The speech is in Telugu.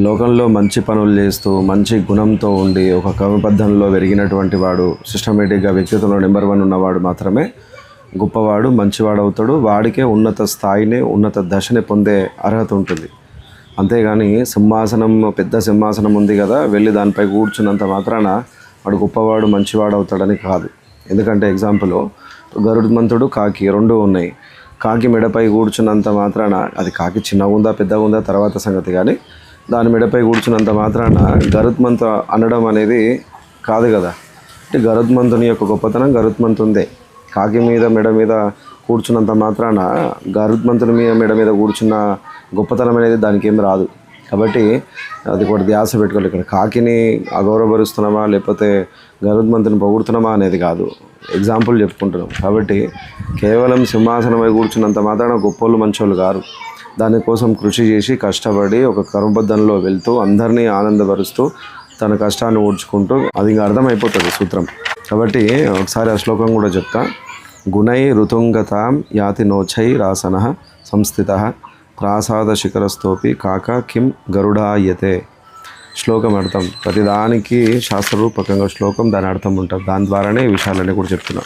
లోకంలో మంచి పనులు చేస్తూ మంచి గుణంతో ఉండి ఒక క్రమబద్ధంలో పెరిగినటువంటి వాడు సిస్టమేటిక్గా వ్యక్తిత్వంలో నెంబర్ 1 ఉన్నవాడు మాత్రమే గొప్పవాడు, మంచివాడు అవుతాడు. వాడికే ఉన్నత స్థాయిని, ఉన్నత దశని పొందే అర్హత ఉంటుంది. అంతేగాని సింహాసనం, పెద్ద సింహాసనం ఉంది కదా, వెళ్ళి దానిపై కూర్చున్నంత మాత్రాన వాడు గొప్పవాడు, మంచివాడు అవుతాడని కాదు. ఎందుకంటే ఎగ్జాంపుల్, గరుత్మంతుడు, కాకి రెండు ఉన్నాయి. కాకి మెడపై కూర్చున్నంత మాత్రాన, అది కాకి చిన్నగా ఉందా పెద్దగా ఉందా తర్వాత సంగతి, కానీ దాని మెడపై కూర్చున్నంత మాత్రాన గరుత్మంతు అనడం అనేది కాదు కదా. అంటే గరుత్మంతుని యొక్క గొప్పతనం గరుత్మంతుందే. కాకి మీద మెడ మీద కూర్చున్నంత మాత్రాన గరుత్మంతుని మెడ మీద కూర్చున్న గొప్పతనం అనేది దానికి ఏం రాదు. కాబట్టి అది కూడా ధ్యాస పెట్టుకోవాలి. ఇక్కడ కాకిని అగౌరవపరుస్తున్నామా లేకపోతే గరుత్మంతుని పొగుడుతున్నామా అనేది కాదు, ఎగ్జాంపుల్ చెప్పుకుంటున్నాం. కాబట్టి కేవలం సింహాసనమై కూర్చున్నంత మాత్రాన గొప్పోళ్ళు మంచోళ్ళు గారు. దానికోసం కృషి చేసి కష్టపడి ఒక క్రమబద్ధంలో వెళ్తూ అందరినీ ఆనందపరుస్తూ తన కష్టాన్ని ఓడ్చుకుంటూ, అది ఇంకా అర్థమైపోతుంది సూత్రం. కాబట్టి ఒకసారి ఆ శ్లోకం కూడా చెప్తా. గుణై ఋతుంగతాం యాతి నోచై రాసన సంస్థిత ప్రాసాద శిఖరస్థోపి కాక కిం గరుడాయతే. శ్లోకం అర్థం, ప్రతిదానికి శాస్త్రరూపకంగా శ్లోకం దాని అర్థం ఉంటుంది. దాని ద్వారానే ఈ విషయాలన్నీ కూడా చెప్తున్నా.